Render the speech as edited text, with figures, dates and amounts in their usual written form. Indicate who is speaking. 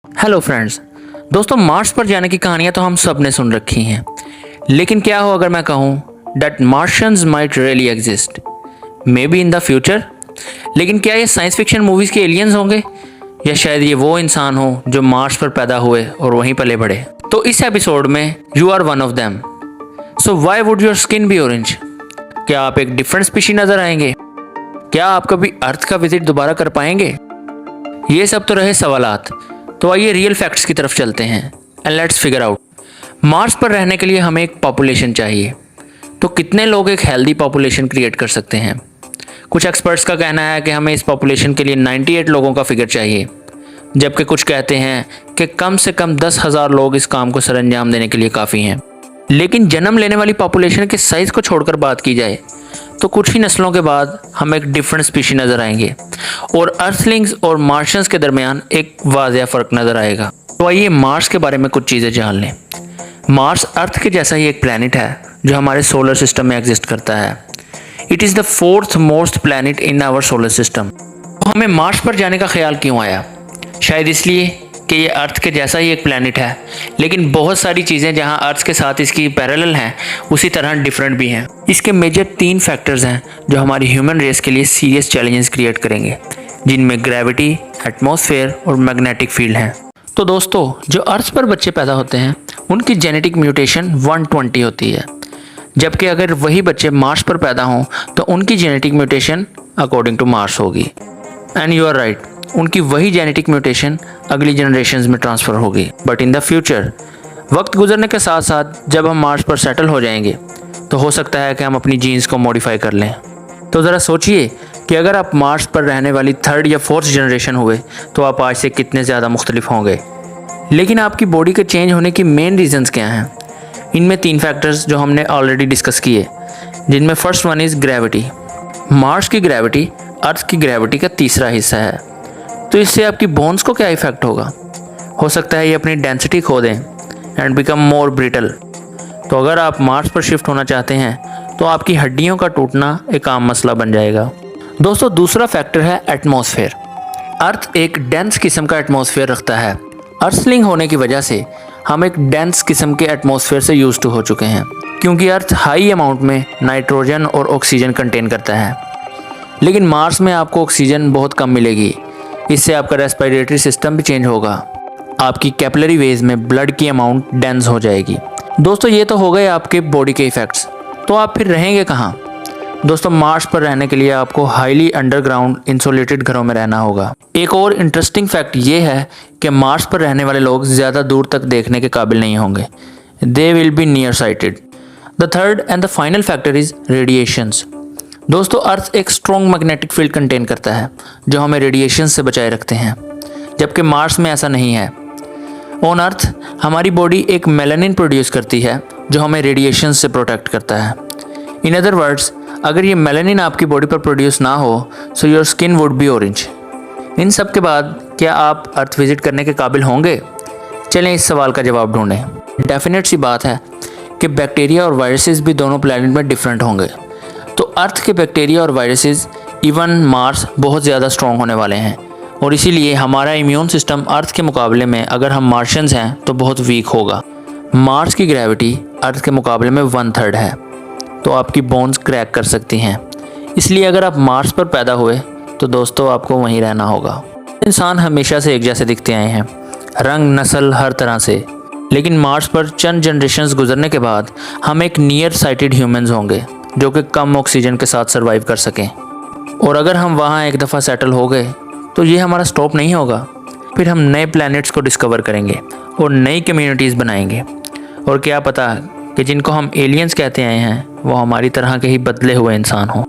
Speaker 1: Hello friends. दोस्तों, Mars पर जाने की कहानियां तो हम सब ने सुन रखी हैं, लेकिन क्या हो अगर मैं कहूं that Martians might really exist may be in the future. लेकिन क्या ये साइंस फिक्शन मूवीज़ के एलियंस होंगे, या शायद ये वो इंसान हो जो मार्स पर पैदा हुए और वहीं पले बढ़े। तो इस एपिसोड में you are one of them. So why would your skin be orange? क्या आप एक डिफरेंट स्पीशी नजर आएंगे? क्या आप कभी अर्थ का विजिट दोबारा कर पाएंगे? ये सब तो रहे सवालात। तो आइए रियल फैक्ट्स की तरफ चलते हैं and let's figure out. Mars पर रहने के लिए हमें एक पॉपुलेशन चाहिए। तो कितने लोग एक हेल्दी पॉपुलेशन क्रिएट कर सकते हैं? कुछ एक्सपर्ट्स का कहना है कि हमें इस पॉपुलेशन के लिए 98 लोगों का फिगर चाहिए, जबकि कुछ कहते हैं कि कम से कम 10,000 लोग इस काम को सरंजाम देने के लिए काफ़ी हैं। लेकिन जन्म लेने वाली पॉपुलेशन के साइज़ को छोड़कर बात की जाए तो कुछ ही नस्लों के बाद हम एक डिफरेंट स्पीशी नज़र आएंगे और अर्थलिंग्स और मार्शियंस के दरमियान एक वाज़ेह फ़र्क नज़र आएगा। तो आइए मार्स के बारे में कुछ चीज़ें जान लें। मार्स अर्थ के जैसा ही एक प्लैनेट है जो हमारे सोलर सिस्टम में एग्जिस्ट करता है। It is the 4th most planet in our solar system. तो हमें मार्स पर जाने का ख्याल क्यों आया? शायद इसलिए कि ये अर्थ के जैसा ही एक प्लैनेट है, लेकिन बहुत सारी चीज़ें जहां अर्थ के साथ इसकी पैरेलल हैं उसी तरह डिफरेंट भी हैं। इसके मेजर 3 फैक्टर्स हैं जो हमारी ह्यूमन रेस के लिए सीरियस चैलेंजेस क्रिएट करेंगे, जिनमें ग्रेविटी, एटमॉस्फेयर और मैग्नेटिक फील्ड हैं। तो दोस्तों, जो अर्थ पर बच्चे पैदा होते हैं उनकी जेनेटिक म्यूटेशन 120 होती है, जबकि अगर वही बच्चे मार्स पर पैदा हों तो उनकी genetic mutation according to Mars होगी। एंड यू आर राइट, उनकी वही जेनेटिक म्यूटेशन अगली जनरेशन्स में ट्रांसफ़र होगी। बट इन द फ्यूचर, वक्त गुजरने के साथ साथ जब हम मार्स पर सेटल हो जाएंगे तो हो सकता है कि हम अपनी जीन्स को मॉडिफाई कर लें। तो ज़रा सोचिए कि अगर आप मार्स पर रहने वाली 3rd या 4th जनरेशन हुए तो आप आज से कितने ज़्यादा मुख्तलिफ होंगे। लेकिन आपकी बॉडी के चेंज होने की मेन रीजंस क्या हैं? इनमें 3 फैक्टर्स जो हमने ऑलरेडी डिस्कस किए, जिनमें first one is gravity. Mars की ग्रेविटी अर्थ की ग्रेविटी का तीसरा हिस्सा है। तो इससे आपकी बोन्स को क्या इफेक्ट होगा? हो सकता है ये अपनी डेंसिटी खो दें एंड बिकम मोर ब्रिटल। तो अगर आप मार्स पर शिफ्ट होना चाहते हैं तो आपकी हड्डियों का टूटना एक आम मसला बन जाएगा। दोस्तों, दूसरा फैक्टर है एटमॉस्फेयर। अर्थ एक डेंस किस्म का एटमॉस्फेयर रखता है। अर्थलिंग होने की वजह से हम एक डेंस किस्म के एटमॉस्फेयर से यूज्ड टू हो चुके हैं, क्योंकि अर्थ हाई अमाउंट में नाइट्रोजन और ऑक्सीजन कंटेन करता है। लेकिन मार्स में आपको ऑक्सीजन बहुत कम मिलेगी। इससे आपका रेस्पिरेटरी सिस्टम भी चेंज होगा। आपकी कैपिलरी वेज में ब्लड की अमाउंट डेंस हो जाएगी। दोस्तों, ये तो हो गए आपके बॉडी के इफ़ेक्ट्स। तो आप फिर रहेंगे कहाँ? दोस्तों, मार्स पर रहने के लिए आपको हाईली अंडरग्राउंड इंसुलेटेड घरों में रहना होगा। एक और इंटरेस्टिंग फैक्ट ये है कि मार्स पर रहने वाले लोग ज़्यादा दूर तक देखने के काबिल नहीं होंगे। They will be near sighted. The third and the final factor is radiations. दोस्तों, अर्थ एक स्ट्रॉन्ग मैग्नेटिक फील्ड कंटेन करता है जो हमें रेडिएशन से बचाए रखते हैं, जबकि मार्स में ऐसा नहीं है। ऑन अर्थ हमारी बॉडी एक मेलानिन प्रोड्यूस करती है जो हमें रेडिएशन से प्रोटेक्ट करता है। इन अदर वर्ड्स, अगर ये मेलानिन आपकी बॉडी पर प्रोड्यूस ना हो so your skin would be orange. इन सब के बाद क्या आप अर्थ विजिट करने के काबिल होंगे? चलें इस सवाल का जवाब ढूंढें। डेफिनेट सी बात है कि बैक्टीरिया और वायरसेस भी दोनों प्लैनेट में डिफरेंट होंगे। तो अर्थ के बैक्टीरिया और वायरसेस, इवन मार्स, बहुत ज़्यादा स्ट्रॉन्ग होने वाले हैं, और इसीलिए हमारा इम्यून सिस्टम अर्थ के मुकाबले में, अगर हम मार्शियंस हैं, तो बहुत वीक होगा। मार्स की ग्रेविटी अर्थ के मुकाबले में 1/3 है, तो आपकी बोन्स क्रैक कर सकती हैं। इसलिए अगर आप मार्स पर पैदा हुए तो दोस्तों आपको वहीं रहना होगा। इंसान हमेशा से एक जैसे दिखते आए हैं, रंग, नस्ल, हर तरह से। लेकिन मार्स पर चंद जनरेशन्स गुजरने के बाद हम एक नियर साइटेड ह्यूमंस होंगे जो कि कम ऑक्सीजन के साथ सर्वाइव कर सकें। और अगर हम वहाँ एक दफ़ा सेटल हो गए तो ये हमारा स्टॉप नहीं होगा। फिर हम नए प्लैनेट्स को डिस्कवर करेंगे और नई कम्युनिटीज़ बनाएंगे। और क्या पता कि जिनको हम एलियंस कहते आए हैं वो हमारी तरह के ही बदले हुए इंसान हों।